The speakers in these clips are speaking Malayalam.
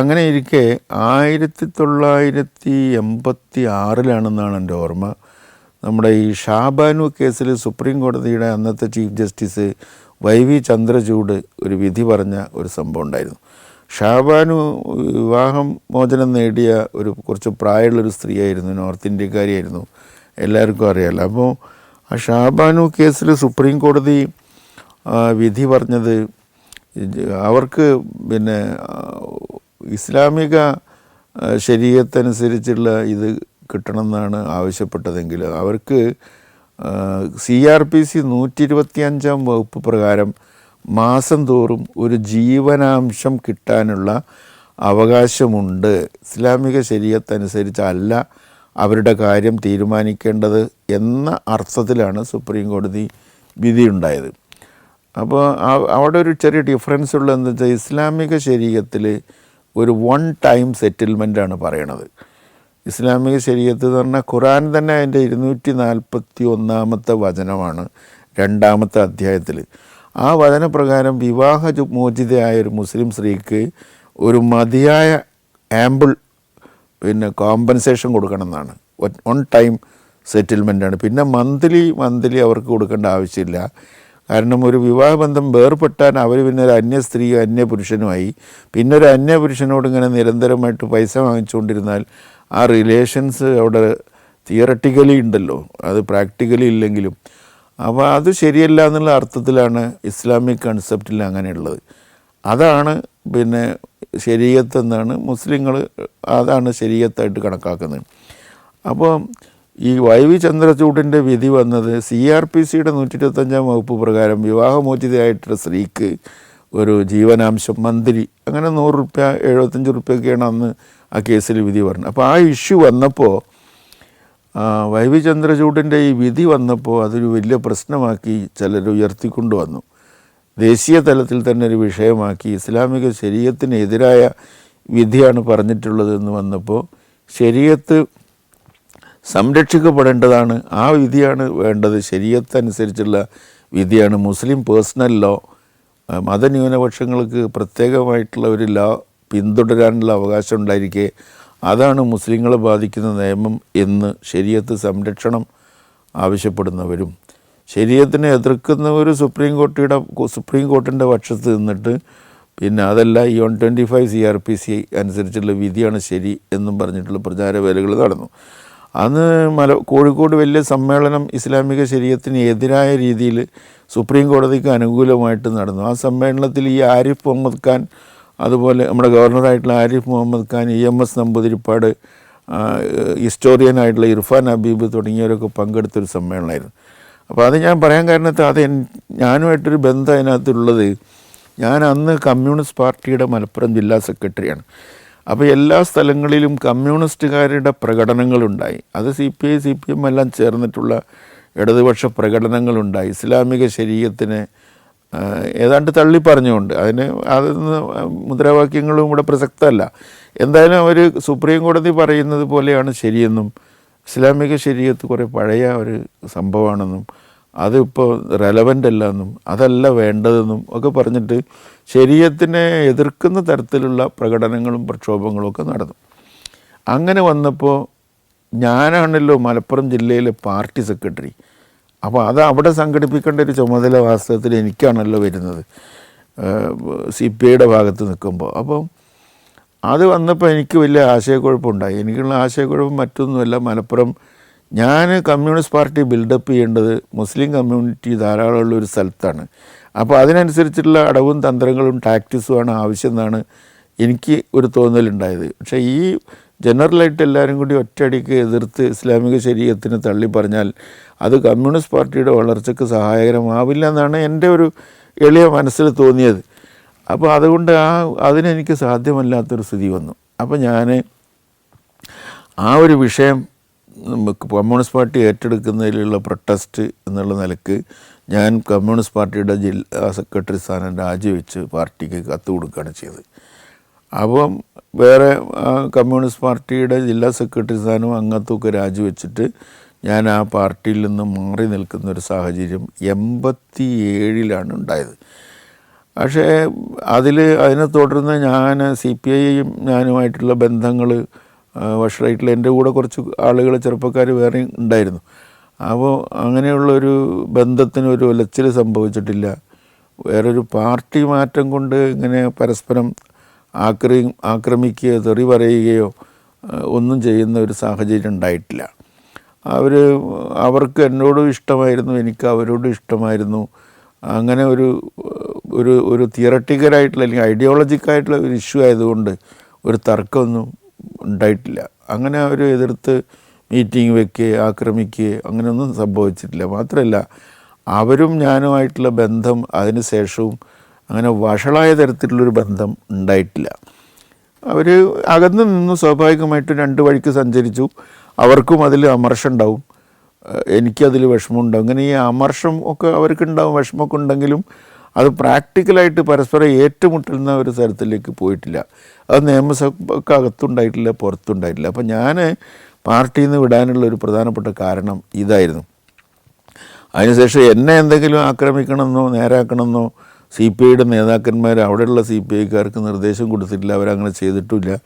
അങ്ങനെ ഇരിക്കെ 1986 എൻ്റെ ഓർമ്മ, നമ്മുടെ ഈ ഷാബാനു കേസിൽ സുപ്രീം കോടതിയുടെ അന്നത്തെ ചീഫ് ജസ്റ്റിസ് വൈ ചന്ദ്രചൂഡ് ഒരു വിധി പറഞ്ഞ ഒരു സംഭവം ഉണ്ടായിരുന്നു. ഷാബാനു വിവാഹം മോചനം നേടിയ കുറച്ച് പ്രായമുള്ളൊരു സ്ത്രീയായിരുന്നു, നോർത്ത് ഇന്ത്യക്കാരിയായിരുന്നു, എല്ലാവർക്കും അറിയാമല്ലോ. അപ്പോൾ ആ ഷാബാനു കേസിൽ സുപ്രീം കോടതി വിധി പറഞ്ഞത് അവർക്ക് ഇസ്ലാമിക ശരീഅത്തനുസരിച്ചുള്ള ഇത് കിട്ടണമെന്നാണ് ആവശ്യപ്പെട്ടതെങ്കിൽ അവർക്ക് CRPC 125 വകുപ്പ് പ്രകാരം മാസം തോറും ഒരു ജീവനാംശം കിട്ടാനുള്ള അവകാശമുണ്ട്. ഇസ്ലാമിക ശരീഅത്തനുസരിച്ചല്ല അവരുടെ കാര്യം തീരുമാനിക്കേണ്ടത് എന്ന അർത്ഥത്തിലാണ് സുപ്രീം കോടതി വിധിയുണ്ടായത്. അപ്പോൾ അവിടെ ഒരു ചെറിയ ഡിഫറൻസ് ഉള്ളതെന്ന് വെച്ചാൽ ഇസ്ലാമിക ശരീഅത്തിൽ ഒരു വൺ ടൈം സെറ്റിൽമെൻറ്റാണ് പറയണത്. ഇസ്ലാമിക ശരീഅത്ത് എന്ന് പറഞ്ഞാൽ ഖുർആൻ തന്നെ അതിൻ്റെ 241 വചനമാണ് 2-ാമത്തെ അധ്യായത്തിൽ. ആ വചനപ്രകാരം വിവാഹമോചിതയായ ഒരു മുസ്ലിം സ്ത്രീക്ക് ഒരു മതിയായ ആമ്പിൾ കോമ്പൻസേഷൻ കൊടുക്കണം എന്നാണ്. വൺ ടൈം സെറ്റിൽമെൻറ്റാണ്. പിന്നെ മന്ത്ലി അവർക്ക് കൊടുക്കേണ്ട ആവശ്യമില്ല. കാരണം ഒരു വിവാഹബന്ധം വേർപെട്ടാൽ അവർ പിന്നെ ഒരു അന്യ സ്ത്രീയോ അന്യ പുരുഷനുമായി, പിന്നെ ഒരു അന്യ പുരുഷനോട് ഇങ്ങനെ നിരന്തരമായിട്ട് പൈസ വാങ്ങിച്ചുകൊണ്ടിരുന്നാൽ ആ റിലേഷൻസ് അവിടെ തിയററ്റിക്കലി ഉണ്ടല്ലോ, അത് പ്രാക്ടിക്കലി ഇല്ലെങ്കിലും. അപ്പോൾ അത് ശരിയല്ല എന്നുള്ള അർത്ഥത്തിലാണ് ഇസ്ലാമിക് കൺസെപ്റ്റിൽ അങ്ങനെയുള്ളത്. അതാണ് ശരീഅത്ത് എന്നാണ് മുസ്ലിങ്ങൾ അതാണ് ശരീഅത്തായിട്ട് കണക്കാക്കുന്നത്. അപ്പോൾ ഈ വൈ ചന്ദ്രചൂഡിൻ്റെ വിധി വന്നത് CRPCയുടെ 125 വകുപ്പ് പ്രകാരം വിവാഹമോചിതയായിട്ടുള്ള സ്ത്രീക്ക് ഒരു ജീവനാംശം മന്ത്ലി അങ്ങനെ 100 രൂപ 75 രൂപയൊക്കെയാണ് അന്ന് ആ കേസിൽ വിധി പറഞ്ഞത്. അപ്പോൾ ആ ഇഷ്യൂ വന്നപ്പോൾ വൈ ചന്ദ്രചൂഡിൻ്റെ ഈ വിധി വന്നപ്പോൾ അതൊരു വലിയ പ്രശ്നമാക്കി ചിലർ ഉയർത്തിക്കൊണ്ടു വന്നു. ദേശീയ തലത്തിൽ തന്നെ ഒരു വിഷയമാക്കി. ഇസ്ലാമിക ശരീഅത്തിനെതിരായ വിധിയാണ് പറഞ്ഞിട്ടുള്ളത് എന്ന് വന്നപ്പോൾ ശരീഅത്ത് സംരക്ഷിക്കപ്പെടേണ്ടതാണ്, ആ വിധിയാണ് വേണ്ടത്, ശരീഅത്ത് അനുസരിച്ചുള്ള വിധിയാണ്. മുസ്ലിം പേഴ്സണൽ ലോ, മതന്യൂനപക്ഷങ്ങൾക്ക് പ്രത്യേകമായിട്ടുള്ള ഒരു ലോ പിന്തുടരാനുള്ള അവകാശം ഉണ്ടായിരിക്കെ അതാണ് മുസ്ലിങ്ങളെ ബാധിക്കുന്ന നിയമം എന്ന് ശരീഅത്ത് സംരക്ഷണം ആവശ്യപ്പെടുന്നവരും ശരീഅത്തിനെ എതിർക്കുന്നവർ സുപ്രീം കോർട്ടിൻ്റെ പക്ഷത്ത് നിന്നിട്ട് അതല്ല ഈ 125 CRPC അനുസരിച്ചുള്ള വിധിയാണ് ശരി എന്നും പറഞ്ഞിട്ടുള്ള പ്രചാരവേലകൾ നടന്നു. അന്ന് കോഴിക്കോട് വലിയ സമ്മേളനം ഇസ്ലാമിക ശരീഅത്തിന് എതിരായ രീതിയിൽ സുപ്രീം കോടതിക്ക് അനുകൂലമായിട്ട് നടന്നു. ആ സമ്മേളനത്തിൽ ഈ ആരിഫ് മുഹമ്മദ് ഖാൻ, അതുപോലെ നമ്മുടെ ഗവർണറായിട്ടുള്ള ആരിഫ് മുഹമ്മദ് ഖാൻ, EMS നമ്പൂതിരിപ്പാട്, ഹിസ്റ്റോറിയനായിട്ടുള്ള ഇർഫാൻ ഹബീബ് തുടങ്ങിയവരൊക്കെ പങ്കെടുത്തൊരു സമ്മേളനമായിരുന്നു. അപ്പോൾ അത് ഞാൻ പറയാൻ കാരണത്തിൽ അത് ഞാനുമായിട്ടൊരു ബന്ധം അതിനകത്തുള്ളത്, ഞാൻ അന്ന് കമ്മ്യൂണിസ്റ്റ് പാർട്ടിയുടെ മലപ്പുറം ജില്ലാ സെക്രട്ടറിയാണ്. അപ്പോൾ എല്ലാ സ്ഥലങ്ങളിലും കമ്മ്യൂണിസ്റ്റുകാരുടെ പ്രകടനങ്ങളുണ്ടായി. അത് CPI CPM എല്ലാം ചേർന്നിട്ടുള്ള ഇടതുപക്ഷ പ്രകടനങ്ങളുണ്ടായി. ഇസ്ലാമിക ശരീഅത്തിനെ ഏതാണ്ട് തള്ളി പറഞ്ഞുകൊണ്ട് അതിന് മുദ്രാവാക്യങ്ങളും ഇവിടെ പ്രസക്തമല്ല. എന്തായാലും അവർ സുപ്രീം കോടതി പറയുന്നത് പോലെയാണ് ശരിയെന്നും ഇസ്ലാമിക ശരീഅത്ത് കുറേ പഴയ ഒരു സംഭവമാണെന്നും അതിപ്പോൾ റെലവൻ്റ് അല്ല എന്നും അതല്ല വേണ്ടതെന്നും ഒക്കെ പറഞ്ഞിട്ട് ശരീഅത്തിനെ എതിർക്കുന്ന തരത്തിലുള്ള പ്രകടനങ്ങളും പ്രക്ഷോഭങ്ങളും ഒക്കെ നടന്നു. അങ്ങനെ വന്നപ്പോൾ ഞാനാണല്ലോ മലപ്പുറം ജില്ലയിലെ പാർട്ടി സെക്രട്ടറി. അപ്പോൾ അത് അവിടെ സംഘടിപ്പിക്കേണ്ട ഒരു ചുമതല വാസ്തവത്തിൽ എനിക്കാണല്ലോ വരുന്നത് CPIയുടെ ഭാഗത്ത് നിൽക്കുമ്പോൾ. അപ്പോൾ അത് വന്നപ്പോൾ എനിക്ക് വലിയ ആശയക്കുഴപ്പമുണ്ടായി. എനിക്കുള്ള ആശയക്കുഴപ്പം മറ്റൊന്നുമല്ല, മലപ്പുറം ഞാൻ കമ്മ്യൂണിസ്റ്റ് പാർട്ടി ബിൽഡപ്പ് ചെയ്യേണ്ടത് മുസ്ലിം കമ്മ്യൂണിറ്റി ധാരാളമുള്ളൊരു സ്ഥലത്താണ്. അപ്പോൾ അതിനനുസരിച്ചുള്ള അടവും തന്ത്രങ്ങളും ടാക്ടിക്സുമാണ് ആവശ്യം എന്നാണ് എനിക്ക് ഒരു തോന്നലുണ്ടായത്. പക്ഷേ ഈ ജനറലായിട്ട് എല്ലാവരും കൂടി ഒറ്റയടിക്ക് എതിർത്ത് ഇസ്ലാമിക ശരീഅത്തിനെ തള്ളി പറഞ്ഞാൽ അത് കമ്മ്യൂണിസ്റ്റ് പാർട്ടിയുടെ വളർച്ചയ്ക്ക് സഹായകരമാവില്ല എന്നാണ് എൻ്റെ ഒരു എളിയ മനസ്സിൽ തോന്നിയത്. അപ്പോൾ അതുകൊണ്ട് അതിനെനിക്ക് സാധ്യമല്ലാത്തൊരു സ്ഥിതി വന്നു. അപ്പോൾ ഞാൻ ആ ഒരു വിഷയം കമ്മ്യൂണിസ്റ്റ് പാർട്ടി ഏറ്റെടുക്കുന്നതിലുള്ള പ്രൊട്ടസ്റ്റ് എന്നുള്ള നിലക്ക് ഞാൻ കമ്മ്യൂണിസ്റ്റ് പാർട്ടിയുടെ ജില്ലാ സെക്രട്ടറി സ്ഥാനം രാജിവെച്ച് പാർട്ടിക്ക് കത്ത് കൊടുക്കുകയാണ് ചെയ്തത്. അപ്പം വേറെ കമ്മ്യൂണിസ്റ്റ് പാർട്ടിയുടെ ജില്ലാ സെക്രട്ടറി സ്ഥാനവും അംഗത്വമൊക്കെ രാജിവെച്ചിട്ട് ഞാൻ ആ പാർട്ടിയിൽ നിന്ന് മാറി നിൽക്കുന്നൊരു സാഹചര്യം 87 ഉണ്ടായത്. പക്ഷേ അതിനെ തുടർന്ന് ഞാൻ CPI ഞാനുമായിട്ടുള്ള ബന്ധങ്ങൾ വഷളായിട്ടുള്ള എൻ്റെ കൂടെ കുറച്ച് ആളുകൾ ചെറുപ്പക്കാർ വേറെ ഉണ്ടായിരുന്നു. അപ്പോൾ അങ്ങനെയുള്ളൊരു ബന്ധത്തിന് ഒരു ഉലച്ചിൽ സംഭവിച്ചിട്ടില്ല. വേറൊരു പാർട്ടി മാറ്റം കൊണ്ട് ഇങ്ങനെ പരസ്പരം ആക്രമിക്കുകയോ തെറി പറയുകയോ ഒന്നും ചെയ്യുന്ന ഒരു സാഹചര്യം ഉണ്ടായിട്ടില്ല. അവർക്ക് എന്നോടും ഇഷ്ടമായിരുന്നു, എനിക്ക് അവരോടും ഇഷ്ടമായിരുന്നു. അങ്ങനെ ഒരു തിയറട്ടിക്കലായിട്ടുള്ള അല്ലെങ്കിൽ ഐഡിയോളജിക്കായിട്ടുള്ള ഒരു ഇഷ്യൂ ആയതുകൊണ്ട് ഒരു തർക്കമൊന്നും ഉണ്ടായിട്ടില്ല. അങ്ങനെ അവർ എതിർത്ത് മീറ്റിംഗ് വെക്കുകയോ ആക്രമിക്കുകയോ അങ്ങനെയൊന്നും സംഭവിച്ചിട്ടില്ല. മാത്രമല്ല അവരും ഞാനുമായിട്ടുള്ള ബന്ധം അതിന് ശേഷവും അങ്ങനെ വഷളായ തരത്തിലുള്ളൊരു ബന്ധം ഉണ്ടായിട്ടില്ല. അവർ അകന്ന് നിന്ന് സ്വാഭാവികമായിട്ടും രണ്ട് വഴിക്ക് സഞ്ചരിച്ചു. അവർക്കും അതിൽ അമർഷം ഉണ്ടാവും, എനിക്കതിൽ വിഷമമുണ്ടാവും. അങ്ങനെ ഈ അമർഷം ഒക്കെ അവർക്കുണ്ടാവും, വിഷമമൊക്കെ ഉണ്ടെങ്കിലും അത് പ്രാക്ടിക്കലായിട്ട് പരസ്പരം ഏറ്റുമുട്ടുന്ന ഒരു തരത്തിലേക്ക് പോയിട്ടില്ല. അത് നിയമസഭയ്ക്ക് അകത്തുണ്ടായിട്ടില്ല, പുറത്തുണ്ടായിട്ടില്ല. അപ്പോൾ ഞാൻ പാർട്ടിയിൽ നിന്ന് വിടാനുള്ള ഒരു പ്രധാനപ്പെട്ട കാരണം ഇതായിരുന്നു. അതിനുശേഷം എന്നെ എന്തെങ്കിലും ആക്രമിക്കണമെന്നോ നേരാക്കണമെന്നോ CPIയുടെ നേതാക്കന്മാർ അവിടെയുള്ള CPIക്കാർക്ക് നിർദ്ദേശം കൊടുത്തിട്ടില്ല, അവരങ്ങനെ ചെയ്തിട്ടില്ല.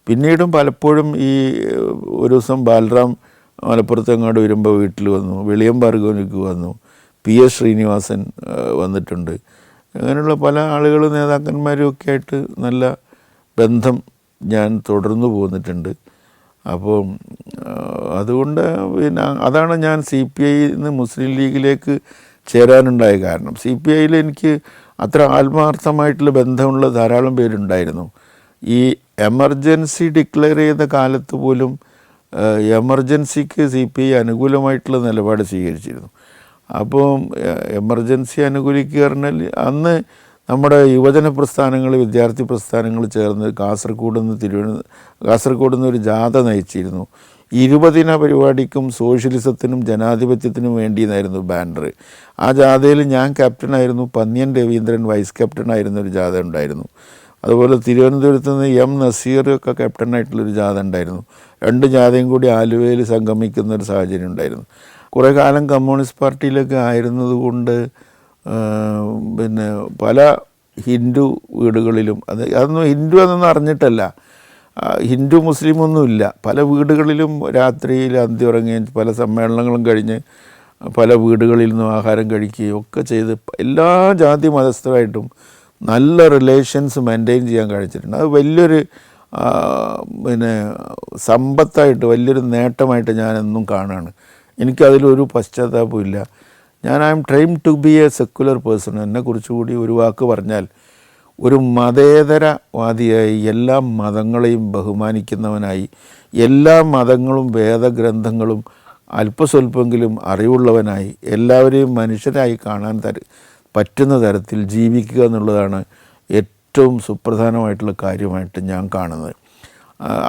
പിന്നീടും പലപ്പോഴും ഈ ഒരു ദിവസം ബാലറാം മലപ്പുറത്തെങ്ങാട് വരുമ്പോൾ വീട്ടിൽ വന്നു, വെളിയം ഭാർഗവനിക്ക് വന്നു, PS ശ്രീനിവാസൻ വന്നിട്ടുണ്ട്. അങ്ങനെയുള്ള പല ആളുകൾ നേതാക്കന്മാരും ഒക്കെ ആയിട്ട് നല്ല ബന്ധം ഞാൻ തുടർന്നു പോന്നിട്ടുണ്ട്. അപ്പോൾ അതുകൊണ്ട് പിന്നെ അതാണ് ഞാൻ CPIയിൽ നിന്ന് മുസ്ലിം ലീഗിലേക്ക് ചേരാനുണ്ടായ കാരണം. CPIയിൽ എനിക്ക് അത്ര ആത്മാർത്ഥമായിട്ടുള്ള ബന്ധമുള്ള ധാരാളം പേരുണ്ടായിരുന്നു. ഈ എമർജൻസി ഡിക്ലെയർ ചെയ്ത കാലത്ത് പോലും എമർജൻസിക്ക് CPI അനുകൂലമായിട്ടുള്ള നിലപാട് സ്വീകരിച്ചിരുന്നു. അപ്പോൾ എമർജൻസി അനുകൂലിക്കുക പറഞ്ഞാൽ അന്ന് നമ്മുടെ യുവജന പ്രസ്ഥാനങ്ങൾ, വിദ്യാർത്ഥി പ്രസ്ഥാനങ്ങൾ ചേർന്ന് കാസർഗോഡ് നിന്ന് ഒരു ജാഥ നയിച്ചിരുന്നു. 20 പരിപാടിക്കും സോഷ്യലിസത്തിനും ജനാധിപത്യത്തിനും വേണ്ടിയെന്നായിരുന്നു ബാനർ. ആ ജാഥയിൽ ഞാൻ ക്യാപ്റ്റനായിരുന്നു, പന്ന്യൻ രവീന്ദ്രൻ വൈസ് ക്യാപ്റ്റനായിരുന്ന ഒരു ജാഥ ഉണ്ടായിരുന്നു. അതുപോലെ തിരുവനന്തപുരത്ത് നിന്ന് M നസീർ ഒക്കെ ക്യാപ്റ്റനായിട്ടുള്ളൊരു ജാഥ ഉണ്ടായിരുന്നു. 2 ജാഥയും കൂടി ആലുവയിൽ സംഗമിക്കുന്ന ഒരു സാഹചര്യം ഉണ്ടായിരുന്നു. കുറേ കാലം കമ്മ്യൂണിസ്റ്റ് പാർട്ടിയിലൊക്കെ ആയിരുന്നത് കൊണ്ട് പിന്നെ പല ഹിന്ദു വീടുകളിലും അതൊന്നും ഹിന്ദു എന്നൊന്നും അറിഞ്ഞിട്ടല്ല, ഹിന്ദു മുസ്ലിമൊന്നുമില്ല, പല വീടുകളിലും രാത്രിയിൽ അന്തിയുറങ്ങുകയും പല സമ്മേളനങ്ങളും കഴിഞ്ഞ് പല വീടുകളിൽ നിന്നും ആഹാരം കഴിക്കുകയും ഒക്കെ ചെയ്ത് എല്ലാ ജാതി മതസ്ഥരായിട്ടും നല്ല റിലേഷൻസ് മെയിൻറ്റെയിൻ ചെയ്യാൻ കഴിച്ചിട്ടുണ്ട്. അത് വലിയൊരു പിന്നെ സമ്പത്തായിട്ട് വലിയൊരു നേട്ടമായിട്ട് ഞാനെന്നും കാണുകയാണ്. എനിക്കതിലൊരു പശ്ചാത്താപവും ഇല്ല. I am trying to be a secular person. എന്നെക്കുറിച്ച് കൂടി ഒരു വാക്ക് പറഞ്ഞാൽ ഒരു മതേതരവാദിയായി, എല്ലാ മതങ്ങളെയും ബഹുമാനിക്കുന്നവനായി, എല്ലാ മതങ്ങളും വേദഗ്രന്ഥങ്ങളും അല്പസ്വല്പമെങ്കിലും അറിവുള്ളവനായി, എല്ലാവരെയും മനുഷ്യരായി കാണാൻ പറ്റുന്ന തരത്തിൽ ജീവിക്കുക എന്നുള്ളതാണ് ഏറ്റവും സുപ്രധാനമായിട്ടുള്ള കാര്യമായിട്ട് ഞാൻ കാണുന്നത്.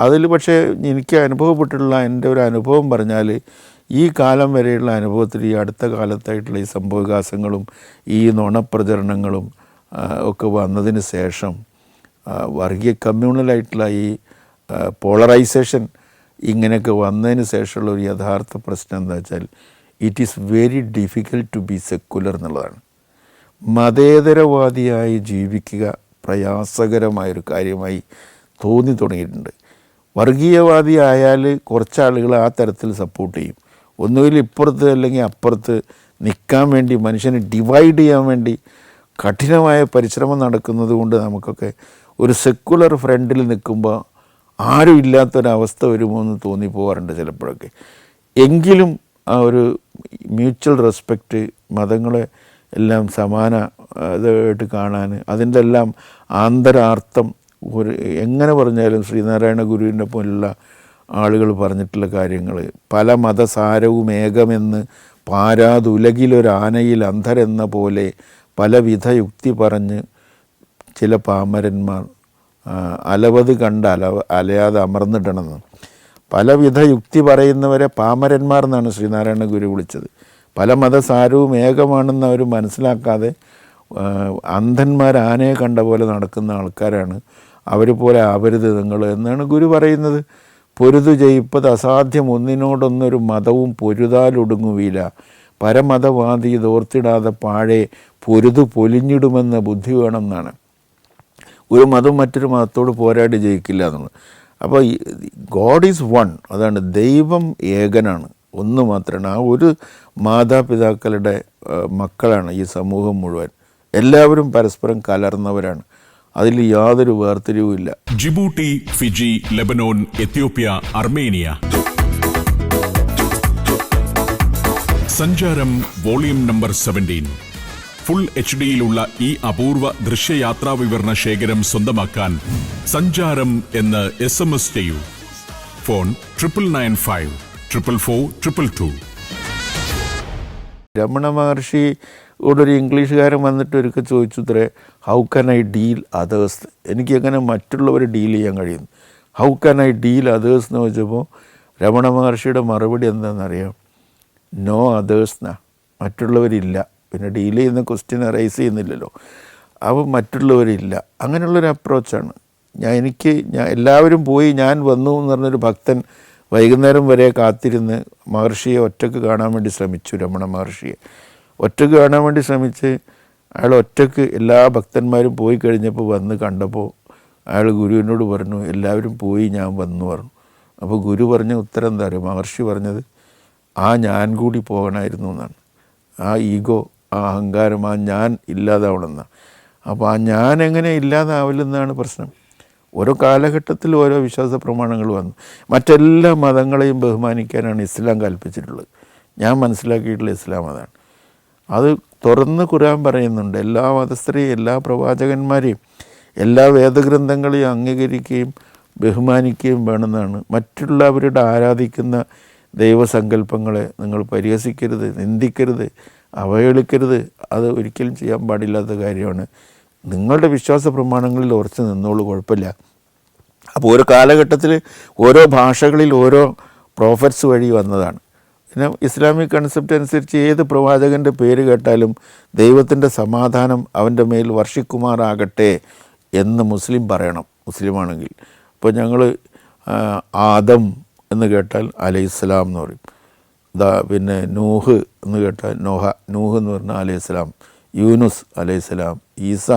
അതിൽ പക്ഷേ എനിക്ക് അനുഭവപ്പെട്ടിട്ടുള്ള എൻ്റെ ഒരു അനുഭവം പറഞ്ഞാൽ, ഈ കാലം വരെയുള്ള അനുഭവത്തിൽ ഈ അടുത്ത കാലത്തായിട്ടുള്ള ഈ സംഭവവികാസങ്ങളും ഈ നുണപ്രചരണങ്ങളും ഒക്കെ വന്നതിന് ശേഷം വർഗീയ കമ്മ്യൂണലായിട്ടുള്ള ഈ പോളറൈസേഷൻ ഇങ്ങനെയൊക്കെ വന്നതിന് ശേഷമുള്ള ഒരു യഥാർത്ഥ പ്രശ്നം എന്താ വെച്ചാൽ, it is very difficult to be secular എന്നുള്ളതാണ്. മതേതരവാദിയായി ജീവിക്കുക പ്രയാസകരമായൊരു കാര്യമായി തോന്നി തുടങ്ങിയിട്ടുണ്ട്. വർഗീയവാദി ആയാൽ കുറച്ചാളുകൾ ആ തരത്തിൽ സപ്പോർട്ട് ചെയ്യും, ഒന്നുകിൽ ഇപ്പുറത്ത് അല്ലെങ്കിൽ അപ്പുറത്ത് നിൽക്കാൻ വേണ്ടി, മനുഷ്യനെ ഡിവൈഡ് ചെയ്യാൻ വേണ്ടി കഠിനമായ പരിശ്രമം നടക്കുന്നത് കൊണ്ട് നമുക്കൊക്കെ ഒരു സെക്കുലർ ഫ്രണ്ടിൽ നിൽക്കുമ്പോൾ ആരും ഇല്ലാത്തൊരവസ്ഥ വരുമോ എന്ന് തോന്നിപ്പോകാറുണ്ട് ചിലപ്പോഴൊക്കെ. എങ്കിലും ആ ഒരു മ്യൂച്വൽ റെസ്പെക്റ്റ്, മതങ്ങളെ എല്ലാം സമാന ഇതായിട്ട് കാണാൻ, അതിൻ്റെ എല്ലാം ആന്തരാർത്ഥം എങ്ങനെ പറഞ്ഞാലും ശ്രീനാരായണ ഗുരുവിൻ്റെ പോലുള്ള ആളുകൾ പറഞ്ഞിട്ടുള്ള കാര്യങ്ങൾ, പല മതസാരവും ഏകമെന്ന് പാരാതുലകിലൊരാനയിൽ അന്ധരെന്ന പോലെ പലവിധ യുക്തി പറഞ്ഞ് ചില പാമരന്മാർ അലവത് കണ്ട് അലയാതെ അമർന്നിടണമെന്ന്. പലവിധ യുക്തി പറയുന്നവരെ പാമരന്മാർ എന്നാണ് ശ്രീനാരായണ ഗുരു വിളിച്ചത്. പല മതസാരവും ഏകമാണെന്ന് അവർ മനസ്സിലാക്കാതെ അന്ധന്മാർ ആനയെ കണ്ട പോലെ നടക്കുന്ന ആൾക്കാരാണ്. അവർ പോലെ ആവരുത് നിങ്ങൾ എന്നാണ് ഗുരു പറയുന്നത്. പൊരുതു ജയിപ്പത് അസാധ്യം ഒന്നിനോടൊന്നൊരു മതവും പൊരുതാലൊടുങ്ങുകയില്ല, പരമതവാദി ഇതോർത്തിടാതെ പാഴെ പൊരുതു പൊലിഞ്ഞിടുമെന്ന ബുദ്ധി വേണം എന്നാണ്. ഒരു മതം മറ്റൊരു മതത്തോട് പോരാടി ജയിക്കില്ല എന്നുള്ളത്. അപ്പോൾ ഗോഡ് ഈസ് വൺ, അതാണ് ദൈവം ഏകനാണ്, ഒന്ന് മാത്രമാണ്. ആ ഒരു മാതാപിതാക്കളുടെ മക്കളാണ് ഈ സമൂഹം മുഴുവൻ. എല്ലാവരും പരസ്പരം കലർന്നവരാണ്, അതിൽ യാതൊരു വേർതിരിവുമില്ല. Djibouti, Fiji, Lebanon, Ethiopia, Armenia. സഞ്ചാരം വോളിയം നമ്പർ 17. ഫുൾ HD-യിലുള്ള ഈ അപൂർവ ദൃശ്യയാത്രാ വിവരണ ശേഖരം സ്വന്തമാക്കാൻ സഞ്ചാരം എന്ന് SMS ചെയ്യൂ. ഫോൺ 9995 444 222. രമണ മഹർഷിയോടൊരു ഇംഗ്ലീഷുകാരൻ വന്നിട്ട് ഒരിക്കൽ ചോദിച്ചു ഇത്രേ, how can I deal others, എനിക്ക് എങ്ങനെ മറ്റുള്ളവർ ഡീൽ ചെയ്യാൻ കഴിയുന്നു, how can I deal others എന്ന് ചോദിച്ചപ്പോൾ രമണ മഹർഷിയുടെ മറുപടി എന്താണെന്നറിയാം? നോ അതേഴ്സ് എന്നാ, മറ്റുള്ളവരില്ല. പിന്നെ ഡീൽ ചെയ്യുന്ന ക്വസ്റ്റ്യൻ റൈസ് ചെയ്യുന്നില്ലല്ലോ, അപ്പോൾ മറ്റുള്ളവരില്ല. അങ്ങനെയുള്ളൊരു അപ്രോച്ചാണ്. ഞാൻ എല്ലാവരും പോയി ഞാൻ വന്നു എന്ന് പറഞ്ഞൊരു ഭക്തൻ വൈകുന്നേരം വരെ കാത്തിരുന്ന് മഹർഷിയെ ഒറ്റക്ക് കാണാൻ വേണ്ടി ശ്രമിച്ചു. രമണ മഹർഷിയെ ഒറ്റക്ക് കാണാൻ വേണ്ടി ശ്രമിച്ച് അയാൾ ഒറ്റക്ക് എല്ലാ ഭക്തന്മാരും പോയി കഴിഞ്ഞപ്പോൾ വന്ന് കണ്ടപ്പോൾ അയാൾ ഗുരുവിനോട് പറഞ്ഞു, എല്ലാവരും പോയി ഞാൻ വന്നു പറഞ്ഞു. അപ്പോൾ ഗുരു പറഞ്ഞ ഉത്തരം എന്താ അറിയോ? മഹർഷി പറഞ്ഞത്, ഞാൻ കൂടി പോകണമായിരുന്നു എന്നാണ്. ആ ഈഗോ, ആ അഹങ്കാരം, ആ ഞാൻ ഇല്ലാതാവണമെന്നാണ്. അപ്പോൾ ആ ഞാൻ എങ്ങനെ ഇല്ലാതാവില്ലെന്നാണ് പ്രശ്നം. ഓരോ കാലഘട്ടത്തിൽ ഓരോ വിശ്വാസ പ്രമാണങ്ങൾ വന്നു. മറ്റെല്ലാ മതങ്ങളെയും ബഹുമാനിക്കാനാണ് ഇസ്ലാം കൽപ്പിച്ചിട്ടുള്ളത്. ഞാൻ മനസ്സിലാക്കിയിട്ടുള്ള ഇസ്ലാം അതാണ്. അത് തുറന്ന് ഖുർആൻ പറയുന്നുണ്ട്. എല്ലാ മതസ്ഥരെയും എല്ലാ പ്രവാചകന്മാരെയും എല്ലാ വേദഗ്രന്ഥങ്ങളെയും അംഗീകരിക്കുകയും ബഹുമാനിക്കുകയും വേണമെന്നാണ്. മറ്റുള്ളവരുടെ ആരാധിക്കുന്ന ദൈവസങ്കല്പങ്ങളെ നിങ്ങൾ പരിഹസിക്കരുത്, നിന്ദിക്കരുത്, അവഹേളിക്കരുത്. അത് ഒരിക്കലും ചെയ്യാൻ പാടില്ലാത്ത കാര്യമാണ്. നിങ്ങളുടെ വിശ്വാസ പ്രമാണങ്ങളിൽ ഉറച്ചു നിന്നോളൂ, കുഴപ്പമില്ല. അപ്പോൾ ഓരോ കാലഘട്ടത്തിൽ ഓരോ ഭാഷകളിൽ ഓരോ പ്രോഫറ്റ്സ് വഴി വന്നതാണ്. പിന്നെ ഇസ്ലാമിക് കൺസെപ്റ്റ് അനുസരിച്ച് ഏത് പ്രവാചകൻ്റെ പേര് കേട്ടാലും ദൈവത്തിൻ്റെ സമാധാനം അവൻ്റെ മേൽ വർഷിക്കുമാറാകട്ടെ എന്ന് മുസ്ലിം പറയണം, മുസ്ലിമാണെങ്കിൽ. ഇപ്പോൾ ഞങ്ങൾ ആദം എന്ന് കേട്ടാൽ അലൈഹിസ്സലാം എന്ന് പറയും. പിന്നെ നൂഹ് എന്ന് കേട്ടാൽ നൂഹ് എന്ന് പറഞ്ഞാൽ അലൈഹിസ്സലാം, യൂനുസ് അലൈഹിസ്സലാം, ഈസ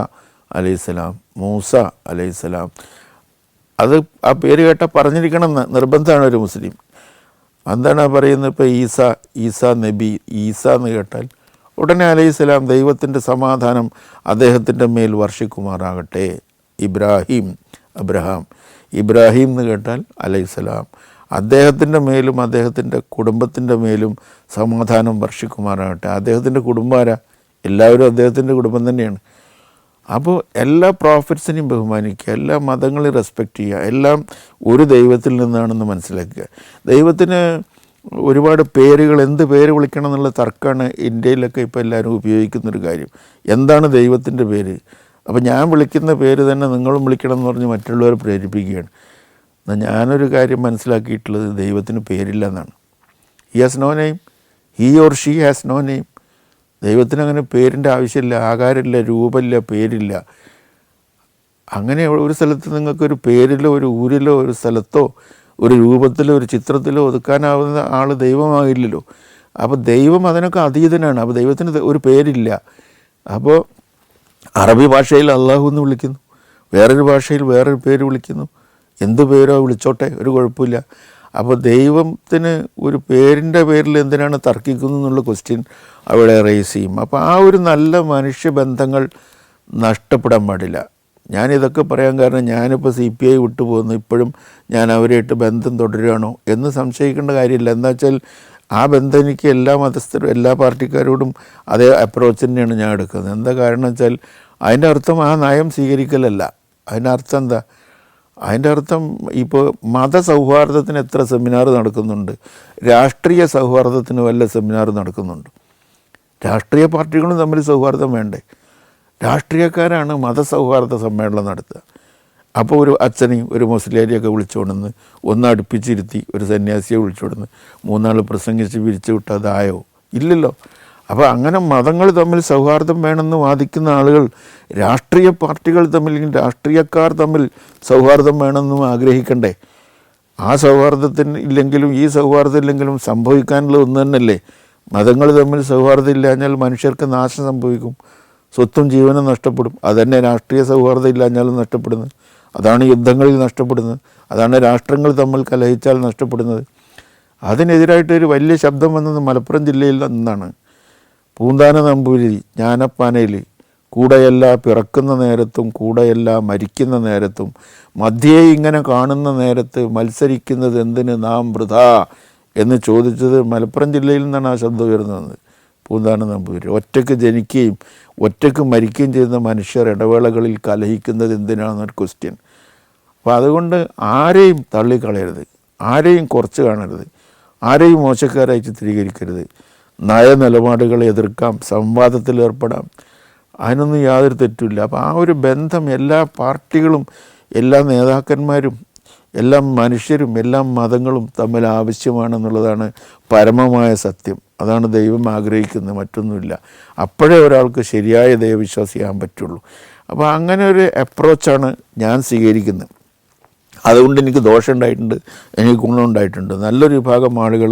അലൈഹിസ്സലാം, മൂസ അലൈഹിസ്സലാം. അത് ആ പേര് കേട്ടാൽ പറഞ്ഞിരിക്കണം എന്ന് നിർബന്ധമാണ് ഒരു മുസ്ലിം. എന്താണ് പറയുന്നത്? ഇപ്പോൾ ഈസ നബി, ഈസ എന്ന് കേട്ടാൽ ഉടനെ അലൈഹിസ്സലാം, ദൈവത്തിൻ്റെ സമാധാനം അദ്ദേഹത്തിൻ്റെ മേൽ വർഷിക്കുമാറാകട്ടെ. അബ്രഹാം എന്ന് കേട്ടാൽ അലൈഹിസ്സലാം, അദ്ദേഹത്തിൻ്റെ മേലും അദ്ദേഹത്തിൻ്റെ കുടുംബത്തിൻ്റെ മേലും സമാധാനം വർഷിക്കുമാറാകട്ടെ. അദ്ദേഹത്തിൻ്റെ കുടുംബാരാ? എല്ലാവരും അദ്ദേഹത്തിൻ്റെ കുടുംബം തന്നെയാണ്. അപ്പോൾ എല്ലാ പ്രോഫറ്റ്സിനെയും ബഹുമാനിക്കുക, എല്ലാ മതങ്ങളെയും റെസ്പെക്റ്റ് ചെയ്യുക, എല്ലാം ഒരു ദൈവത്തിൽ നിന്നാണെന്ന് മനസ്സിലാക്കുക. ദൈവത്തിന് ഒരുപാട് പേരുകൾ, എന്ത് പേര് വിളിക്കണം എന്നുള്ള തർക്കമാണ് ഇന്ത്യയിലൊക്കെ ഇപ്പോൾ എല്ലാവരും ഉപയോഗിക്കുന്നൊരു കാര്യം. എന്താണ് ദൈവത്തിൻ്റെ പേര്? അപ്പോൾ ഞാൻ വിളിക്കുന്ന പേര് തന്നെ നിങ്ങളും വിളിക്കണം എന്ന് പറഞ്ഞ് മറ്റുള്ളവരെ പ്രേരിപ്പിക്കുകയാണ്. എന്നാൽ ഞാനൊരു കാര്യം മനസ്സിലാക്കിയിട്ടുള്ളത്, ദൈവത്തിന് പേരില്ല എന്നാണ്. He has no name, he or she has no name. ദൈവത്തിന് അങ്ങനെ പേരിൻ്റെ ആവശ്യമില്ല, ആകാരമില്ല, രൂപമില്ല, പേരില്ല. അങ്ങനെ ഒരു സ്ഥലത്ത് നിങ്ങൾക്കൊരു പേരിലോ ഒരു ഊരിലോ ഒരു സ്ഥലത്തോ ഒരു രൂപത്തിലോ ഒരു ചിത്രത്തിലോ ഒതുക്കാനാവുന്ന ആൾ ദൈവമാകില്ലല്ലോ. അപ്പോൾ ദൈവം അതിനൊക്കെ അതീതനാണ്. അപ്പോൾ ദൈവത്തിന് ഒരു പേരില്ല. അപ്പോൾ അറബി ഭാഷയിൽ അള്ളാഹു എന്ന് വിളിക്കുന്നു, വേറൊരു ഭാഷയിൽ വേറൊരു പേര് വിളിക്കുന്നു. എന്ത് പേരോ വിളിച്ചോട്ടെ, ഒരു കുഴപ്പമില്ല. അപ്പോൾ ദൈവത്തിന് ഒരു പേരിൻ്റെ പേരിൽ എന്തിനാണ് തർക്കിക്കുന്നത് എന്നുള്ള ക്വസ്റ്റ്യൻ അവിടെ റേസ് ചെയ്യും. അപ്പോൾ ആ ഒരു നല്ല മനുഷ്യബന്ധങ്ങൾ നഷ്ടപ്പെടാൻ പാടില്ല. ഞാനിതൊക്കെ പറയാൻ കാരണം, ഞാനിപ്പോൾ CPI വിട്ടു പോകുന്നു, ഇപ്പോഴും ഞാൻ അവരായിട്ട് ബന്ധം തുടരുകയാണോ എന്ന് സംശയിക്കേണ്ട കാര്യമില്ല. എന്താ വെച്ചാൽ ആ ബന്ധം എനിക്ക് എല്ലാ മതസ്ഥരും എല്ലാ പാർട്ടിക്കാരോടും അതേ അപ്രോച്ച് തന്നെയാണ് ഞാൻ എടുക്കുന്നത്. എന്താ കാരണം വെച്ചാൽ അതിൻ്റെ അർത്ഥം ആ നയം സ്വീകരിക്കലല്ല. അതിൻ്റെ അർത്ഥം എന്താ? അതിൻ്റെ അർത്ഥം ഇപ്പോൾ മതസൗഹാർദ്ദത്തിന് എത്ര സെമിനാർ നടക്കുന്നുണ്ട്, രാഷ്ട്രീയ സൗഹാർദ്ദത്തിന് വല്ല സെമിനാർ നടക്കുന്നുണ്ട്. രാഷ്ട്രീയ പാർട്ടികളും തമ്മിൽ സൗഹാർദ്ദം വേണ്ടേ? രാഷ്ട്രീയക്കാരാണ് മതസൗഹാർദ്ദ സമ്മേളനം നടത്തുക. അപ്പോൾ ഒരു അച്ഛനെയും ഒരു മുസ്ലിയാരിയൊക്കെ വിളിച്ചുകൊണ്ടെന്ന് ഒന്നടുപ്പിച്ചിരുത്തി ഒരു സന്യാസിയെ വിളിച്ചുകൊണ്ടെന്ന് മൂന്നാൾ പ്രസംഗിച്ച് പിരിച്ചു വിട്ടാൽ അതായോ? ഇല്ലല്ലോ. അപ്പോൾ അങ്ങനെ മതങ്ങൾ തമ്മിൽ സൗഹാർദ്ദം വേണമെന്ന് വാദിക്കുന്ന ആളുകൾ രാഷ്ട്രീയ പാർട്ടികൾ തമ്മിൽ, രാഷ്ട്രീയക്കാർ തമ്മിൽ സൗഹാർദ്ദം വേണമെന്നും ആഗ്രഹിക്കണ്ടേ? ആ സൗഹാർദ്ദത്തിന് ഇല്ലെങ്കിലും ഈ സൗഹാർദ്ദം ഇല്ലെങ്കിലും സംഭവിക്കാനുള്ള ഒന്ന് തന്നെയല്ലേ മതങ്ങൾ തമ്മിൽ സൗഹാർദ്ദം ഇല്ലാഞ്ഞാൽ മനുഷ്യർക്ക് നാശം സംഭവിക്കും, സ്വത്തും ജീവനും നഷ്ടപ്പെടും. അതുതന്നെ രാഷ്ട്രീയ സൗഹാർദ്ദം ഇല്ലാഞ്ഞാലും നഷ്ടപ്പെടുന്നത്, അതാണ് യുദ്ധങ്ങളിൽ നഷ്ടപ്പെടുന്നത്, അതാണ് രാഷ്ട്രങ്ങൾ തമ്മിൽ കലഹിച്ചാൽ നഷ്ടപ്പെടുന്നത്. അതിനെതിരായിട്ടൊരു വലിയ ശബ്ദം വന്നത് മലപ്പുറം ജില്ലയിൽ നിന്നാണ്. പൂന്താന നമ്പൂതിരി ജ്ഞാനപ്പാനയിൽ കൂടെയല്ല പിറക്കുന്ന നേരത്തും കൂടെയല്ല മരിക്കുന്ന നേരത്തും മധ്യേ ഇങ്ങനെ കാണുന്ന നേരത്ത് മത്സരിക്കുന്നത് എന്തിന് നാം വൃഥാ എന്ന് ചോദിച്ചത് മലപ്പുറം ജില്ലയിൽ നിന്നാണ് ആ ശബ്ദം ഉയർന്നു വന്നത്. പൂന്താന നമ്പൂതിരി ഒറ്റയ്ക്ക് ജനിക്കുകയും ഒറ്റയ്ക്ക് മരിക്കുകയും ചെയ്യുന്ന മനുഷ്യർ ഇടവേളകളിൽ കലഹിക്കുന്നത് എന്തിനാണെന്നൊരു ക്വസ്റ്റ്യൻ. അപ്പോൾ അതുകൊണ്ട് ആരെയും തള്ളിക്കളയരുത്, ആരെയും കുറച്ച് കാണരുത്, ആരെയും മോശക്കാരായി ചിത്രീകരിക്കരുത്. നയനിലപാടുകളെ എതിർക്കാം, സംവാദത്തിൽ ഏർപ്പെടാം, അതിനൊന്നും യാതൊരു തെറ്റുമില്ല. അപ്പോൾ ആ ഒരു ബന്ധം എല്ലാ പാർട്ടികളും എല്ലാ നേതാക്കന്മാരും എല്ലാ മനുഷ്യരും എല്ലാ മതങ്ങളും തമ്മിൽ ആവശ്യമാണെന്നുള്ളതാണ് പരമമായ സത്യം. അതാണ് ദൈവം ആഗ്രഹിക്കുന്നത്, മറ്റൊന്നുമില്ല. അപ്പോഴേ ഒരാൾക്ക് ശരിയായ ദൈവവിശ്വാസിയാകാൻ പറ്റുള്ളൂ. അപ്പോൾ അങ്ങനെ ഒരു അപ്രോച്ചാണ് ഞാൻ സ്വീകരിക്കുന്നത്. അതുകൊണ്ട് എനിക്ക് ദോഷമുണ്ടായിട്ടുണ്ട്, എനിക്ക് ഗുണമുണ്ടായിട്ടുണ്ട്. നല്ലൊരു വിഭാഗം ആളുകൾ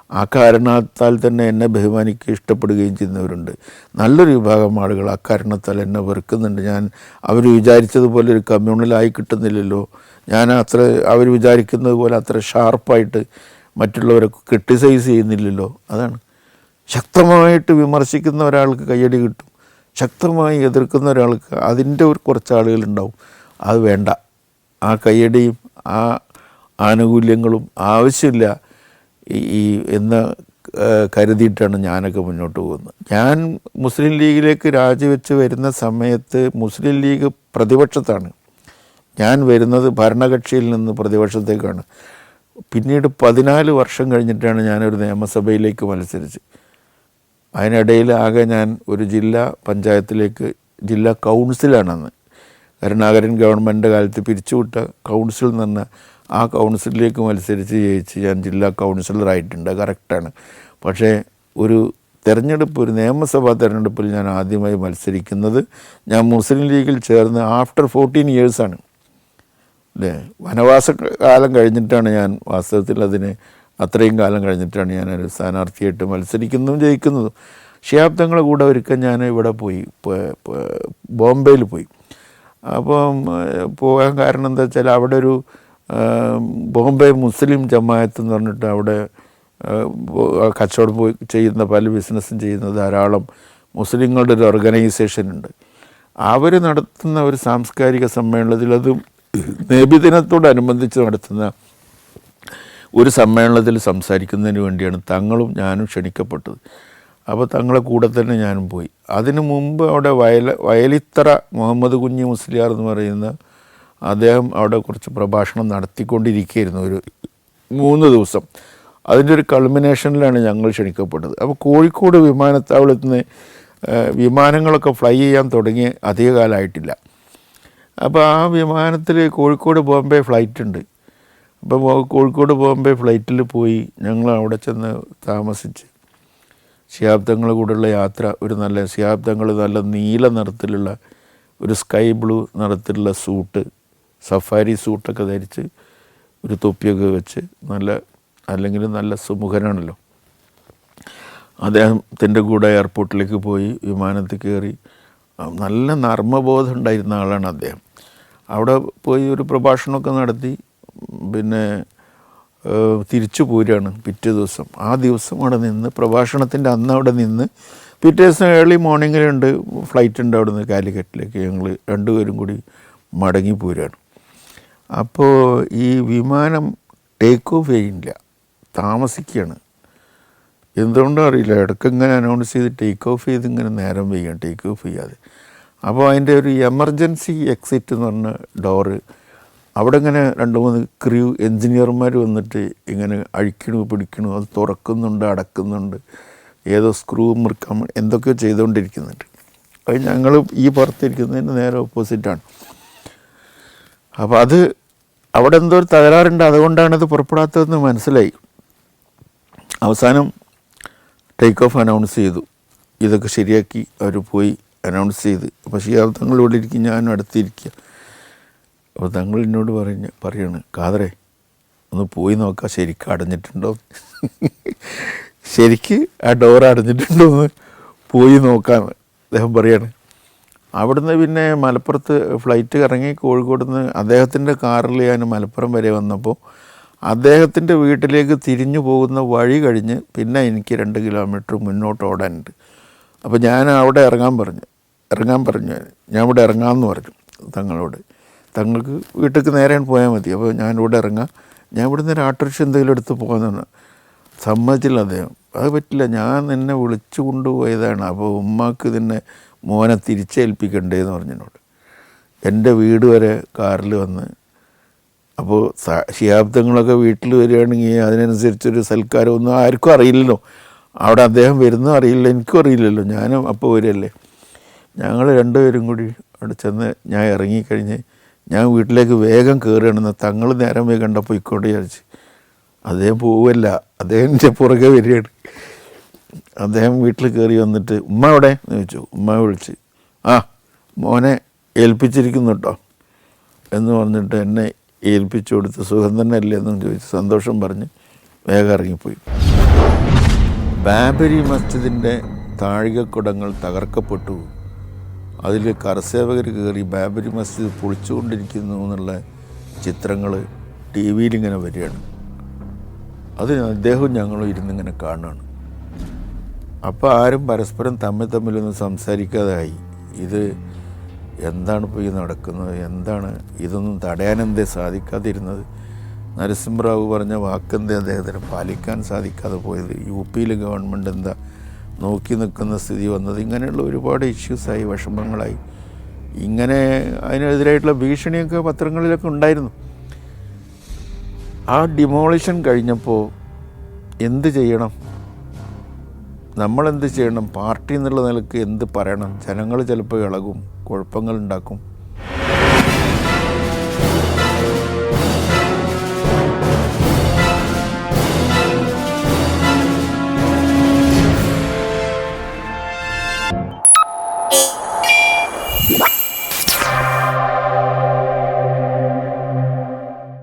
ആ കാരണത്താൽ തന്നെ എന്നെ ബഹുമാനിക്കുകയും ഇഷ്ടപ്പെടുകയും ചെയ്യുന്നവരുണ്ട്. നല്ലൊരു വിഭാഗം ആളുകൾ ആ കാരണത്താൽ എന്നെ വെറുക്കുന്നുണ്ട്. ഞാൻ അവർ വിചാരിച്ചതുപോലെ ഒരു കമ്മ്യൂണലായി കിട്ടുന്നില്ലല്ലോ, ഞാൻ അത്ര അവർ വിചാരിക്കുന്നത് പോലെ അത്ര ഷാർപ്പായിട്ട് മറ്റുള്ളവരെ ക്രിട്ടിസൈസ് ചെയ്യുന്നില്ലല്ലോ. അതാണ് ശക്തമായിട്ട് വിമർശിക്കുന്ന ഒരാൾക്ക് കയ്യടി കിട്ടും, ശക്തമായി എതിർക്കുന്ന ഒരാൾക്ക് അതിൻ്റെ ഒരു കുറച്ച് ആളുകളുണ്ടാവും. അത് വേണ്ട, ആ കയ്യടിയും ആ ആനുകൂല്യങ്ങളും ആവശ്യമില്ല എന്ന് കരുതിയിട്ടാണ് ഞാനൊക്കെ മുന്നോട്ട് പോകുന്നത്. ഞാൻ മുസ്ലിം ലീഗിലേക്ക് രാജിവെച്ച് വരുന്ന സമയത്ത് മുസ്ലിം ലീഗ് പ്രതിപക്ഷത്താണ്. ഞാൻ വരുന്നത് ഭരണകക്ഷിയിൽ നിന്ന് പ്രതിപക്ഷത്തേക്കാണ്. പിന്നീട് 14 വർഷം കഴിഞ്ഞിട്ടാണ് ഞാനൊരു നിയമസഭയിലേക്ക് മത്സരിച്ച്. അതിനിടയിൽ ആകെ ഞാൻ ഒരു ജില്ലാ പഞ്ചായത്തിലേക്ക്, ജില്ലാ കൗൺസിലാണെന്ന് കരുണാകരൻ ഗവൺമെൻറ് കാലത്ത് പിരിച്ചുവിട്ട കൗൺസിൽ എന്ന് പറഞ്ഞാൽ ആ കൗൺസിലിലേക്ക് മത്സരിച്ച് ജയിച്ച് ഞാൻ ജില്ലാ കൗൺസിലറായിട്ടുണ്ട്. കറക്റ്റാണ്. പക്ഷേ ഒരു തെരഞ്ഞെടുപ്പ്, ഒരു നിയമസഭാ തെരഞ്ഞെടുപ്പിൽ ഞാൻ ആദ്യമായി മത്സരിക്കുന്നത് ഞാൻ മുസ്ലിം ലീഗിൽ ചേർന്ന് ആഫ്റ്റർ 14 ഇയേഴ്സാണ് അല്ലേ. വനവാസ കാലം കഴിഞ്ഞിട്ടാണ് ഞാൻ വാസ്തവത്തിൽ അത്രയും കാലം കഴിഞ്ഞിട്ടാണ് ഞാനൊരു സ്ഥാനാർത്ഥിയായിട്ട് മത്സരിക്കുന്നതും ജയിക്കുന്നതും. ശിഹാബ് തങ്ങളുടെ കൂടെ ഒരിക്കൽ ഞാൻ ഇവിടെ പോയി, ബോംബെയിൽ പോയി. അപ്പം പോകാൻ കാരണം എന്താ വെച്ചാൽ അവിടെ ഒരു ബോംബെ മുസ്ലിം ജമാഅത്ത് എന്ന് പറഞ്ഞിട്ട് അവിടെ കച്ചവടം ചെയ്യുന്ന പല ബിസിനസ്സും ചെയ്യുന്ന ധാരാളം മുസ്ലിങ്ങളുടെ ഒരു ഓർഗനൈസേഷൻ ഉണ്ട്. അവർ നടത്തുന്ന ഒരു സാംസ്കാരിക സമ്മേളനത്തിൽ, അത് നബിദിനത്തോടനുബന്ധിച്ച് നടത്തുന്ന ഒരു സമ്മേളനത്തിൽ സംസാരിക്കുന്നതിന് വേണ്ടിയാണ് തങ്ങളും ഞാനും ക്ഷണിക്കപ്പെട്ടത്. അപ്പോൾ തങ്ങളെ കൂടെ തന്നെ ഞാനും പോയി. അതിനു മുമ്പ് അവിടെ വയലിത്തറ മുഹമ്മദ് കുഞ്ഞി മുസ്ലിയാർ എന്ന് പറയുന്ന അദ്ദേഹം അവിടെ കുറച്ച് പ്രഭാഷണം നടത്തിക്കൊണ്ടിരിക്കുകയായിരുന്നു ഒരു 3 ദിവസം. അതിൻ്റെ ഒരു കൾമിനേഷനിലാണ് ഞങ്ങൾ ക്ഷണിക്കപ്പെട്ടത്. അപ്പോൾ കോഴിക്കോട് വിമാനത്താവളത്തിൽ നിന്ന് വിമാനങ്ങളൊക്കെ ഫ്ലൈ ചെയ്യാൻ തുടങ്ങി അധികകാലമായിട്ടില്ല. അപ്പോൾ ആ വിമാനത്തിൽ കോഴിക്കോട് ബോംബെ ഫ്ലൈറ്റ് ഉണ്ട്. അപ്പോൾ കോഴിക്കോട് ബോംബെ ഫ്ലൈറ്റിൽ പോയി ഞങ്ങൾ അവിടെ ചെന്ന് താമസിച്ച് ശിഹാബ് തങ്ങളുടെ കൂടെയുള്ള യാത്ര, ഒരു നല്ല ശിഹാബ് തങ്ങൾ നല്ല നീല നിറത്തിലുള്ള ഒരു സ്കൈ ബ്ലൂ നിറത്തിലുള്ള സൂട്ട്, സഫാരി സൂട്ടൊക്കെ ധരിച്ച് ഒരു തൊപ്പിയൊക്കെ വെച്ച് അല്ലെങ്കിൽ നല്ല സുമുഖനാണല്ലോ. അദ്ദേഹത്തിൻ്റെ കൂടെ എയർപോർട്ടിലേക്ക് പോയി വിമാനത്തിൽ കയറി. നല്ല നർമ്മബോധം ഉണ്ടായിരുന്ന ആളാണ് അദ്ദേഹം. അവിടെ പോയി ഒരു പ്രഭാഷണമൊക്കെ നടത്തി പിന്നെ തിരിച്ചു പോരുകയാണ് പിറ്റേ ദിവസം. ആ ദിവസം അവിടെ നിന്ന് പ്രഭാഷണത്തിൻ്റെ അന്ന് അവിടെ നിന്ന് പിറ്റേ ദിവസം ഏർലി മോർണിംഗിലുണ്ട് ഫ്ലൈറ്റ് ഉണ്ട് അവിടെ നിന്ന് കാലിക്കറ്റിലേക്ക്. ഞങ്ങൾ രണ്ടുപേരും കൂടി മടങ്ങി പോരുകയാണ്. അപ്പോൾ ഈ വിമാനം ടേക്ക് ഓഫ് ചെയ്യില്ല, താമസിക്കുകയാണ്. എന്തുകൊണ്ടും അറിയില്ല, ഇടയ്ക്ക് ഇങ്ങനെ അനൗൺസ് ചെയ്ത് ടേക്ക് ഓഫ് ചെയ്ത് ഇങ്ങനെ നേരം വയ്യാണ്, ടേക്ക് ഓഫ് ചെയ്യാതെ. അപ്പോൾ അതിൻ്റെ ഒരു എമർജൻസി എക്സിറ്റ് എന്ന് പറഞ്ഞ ഡോറ് അവിടെ ഇങ്ങനെ 2-3 ക്രൂ എൻജിനീയർമാർ വന്നിട്ട് ഇങ്ങനെ അഴിക്കണു പിടിക്കണു, അത് തുറക്കുന്നുണ്ട് അടക്കുന്നുണ്ട്, ഏതോ സ്ക്രൂ മുറുക്കാൻ എന്തൊക്കെയോ ചെയ്തുകൊണ്ടിരിക്കുന്നുണ്ട്. അത് ഞങ്ങൾ ഈ പുറത്തിരിക്കുന്നതിന് നേരെ ഓപ്പോസിറ്റാണ്. അപ്പോൾ അത് അവിടെ എന്തോ ഒരു തകരാറുണ്ട്, അതുകൊണ്ടാണത് പുറപ്പെടാത്തതെന്ന് മനസ്സിലായി. അവസാനം ടേക്ക് ഓഫ് അനൗൺസ് ചെയ്തു. ഇതൊക്കെ ശരിയാക്കി അവർ പോയി അനൗൺസ് ചെയ്ത്. അപ്പോൾ ശിഹാബ് തങ്ങൾ ഇവിടെ ഇരിക്കും, ഞാനും അടുത്തിരിക്കുക. അപ്പോൾ തങ്ങൾ എന്നോട് പറയാണ്, ഖാദറെ ഒന്ന് പോയി നോക്കാം ശരിക്കും അടഞ്ഞിട്ടുണ്ടോ. ശരിക്ക് ആ ഡോർ അടഞ്ഞിട്ടുണ്ടോ എന്ന് പോയി നോക്കാമെന്ന് അദ്ദേഹം പറയാണ്. അവിടുന്ന് പിന്നെ മലപ്പുറത്ത് ഫ്ലൈറ്റ് ഇറങ്ങി കോഴിക്കോട് നിന്ന് അദ്ദേഹത്തിൻ്റെ കാറിൽ ഞാൻ മലപ്പുറം വരെ വന്നപ്പോൾ അദ്ദേഹത്തിൻ്റെ വീട്ടിലേക്ക് തിരിഞ്ഞു പോകുന്ന വഴി കഴിഞ്ഞ് പിന്നെ എനിക്ക് 2 കിലോമീറ്റർ മുന്നോട്ട് ഓടാനുണ്ട്. അപ്പോൾ ഞാൻ അവിടെ ഇറങ്ങാൻ പറഞ്ഞു. ഞാൻ ഇവിടെ ഇറങ്ങാമെന്ന് പറഞ്ഞു തങ്ങളോട്. തങ്ങൾക്ക് വീട്ടിലേക്ക് നേരെ പോയാൽ മതി. അപ്പോൾ ഞാനിവിടെ ഇറങ്ങാം, ഞാൻ ഇവിടുന്ന് ഒരു ഓട്ടോറിക്ഷ എന്തെങ്കിലും എടുത്ത് പോകുന്നതാണ്. സമ്മതിച്ചില്ല അദ്ദേഹം. അത് പറ്റില്ല, ഞാൻ നിന്നെ വിളിച്ചു കൊണ്ടുപോയതാണ്, അപ്പോൾ ഉമ്മാക്ക് നിന്നെ മോനെ തിരിച്ചേൽപ്പിക്കണ്ടേന്ന് പറഞ്ഞതിനോട് എൻ്റെ വീട് വരെ കാറിൽ വന്ന്. അപ്പോൾ ശിഹാബ്ദങ്ങളൊക്കെ വീട്ടിൽ വരികയാണെങ്കിൽ അതിനനുസരിച്ചൊരു സൽക്കാരമൊന്നും ആർക്കും അറിയില്ലല്ലോ. അവിടെ അദ്ദേഹം വരുന്നതും അറിയില്ല, എനിക്കും അറിയില്ലല്ലോ. ഞാനും അപ്പോൾ വരികയല്ലേ. ഞങ്ങൾ 2 പേരും കൂടി അവിടെ ചെന്ന് ഞാൻ ഇറങ്ങിക്കഴിഞ്ഞ് ഞാൻ വീട്ടിലേക്ക് വേഗം കയറുകയാണെന്ന് തങ്ങൾ നേരം പോയി കണ്ടപ്പോൾ ഇക്കോട്ട് വിചാരിച്ച്. അദ്ദേഹം പോവല്ല, അദ്ദേഹം എൻ്റെ പുറകെ വരികയാണ്. അദ്ദേഹം വീട്ടിൽ കയറി വന്നിട്ട് ഉമ്മ എവിടെ എന്ന് ചോദിച്ചു. ഉമ്മ വിളിച്ച് ആ മോനെ ഏൽപ്പിച്ചിരിക്കുന്നു കേട്ടോ എന്ന് പറഞ്ഞിട്ട് എന്നെ ഏൽപ്പിച്ചു കൊടുത്ത് സുഖം തന്നെ അല്ലേ എന്നും ചോദിച്ച് സന്തോഷം പറഞ്ഞ് വേഗം ഇറങ്ങിപ്പോയി. ബാബരി മസ്ജിദിൻ്റെ താഴികക്കുടങ്ങൾ തകർക്കപ്പെട്ടു, അതിൽ കരസേവകർ കയറി ബാബരി മസ്ജിദ് പൊളിച്ചുകൊണ്ടിരിക്കുന്നു എന്നുള്ള ചിത്രങ്ങൾ ടി വിയിലിങ്ങനെ വരികയാണ്. അത് അദ്ദേഹവും ഞങ്ങളും ഇരുന്നിങ്ങനെ കാണുകയാണ്. അപ്പോൾ ആരും പരസ്പരം തമ്മിലൊന്നും സംസാരിക്കാതായി. ഇത് എന്താണ് ഇപ്പോൾ ഈ നടക്കുന്നത്, എന്താണ് ഇതൊന്നും തടയാനെന്തേ സാധിക്കാതിരുന്നത്, നരസിംഹറാവു പറഞ്ഞ വാക്കെന്തേ അദ്ദേഹത്തിന് പാലിക്കാൻ സാധിക്കാതെ പോയത്, UP ഗവൺമെൻറ് എന്താ നോക്കി നിൽക്കുന്ന സ്ഥിതി വന്നത്, ഇങ്ങനെയുള്ള ഒരുപാട് ഇഷ്യൂസായി, വിഷമങ്ങളായി. ഇങ്ങനെ അതിനെതിരായിട്ടുള്ള ഭീഷണിയൊക്കെ പത്രങ്ങളിലൊക്കെ ഉണ്ടായിരുന്നു. ആ ഡിമോളിഷൻ കഴിഞ്ഞപ്പോൾ എന്ത് ചെയ്യണം, നമ്മളെന്ത് ചെയ്യണം, പാർട്ടി എന്നുള്ള നിലക്ക് എന്ത് പറയണം, ജനങ്ങൾ ചിലപ്പോൾ ഇളകും, കുഴപ്പങ്ങളുണ്ടാക്കും.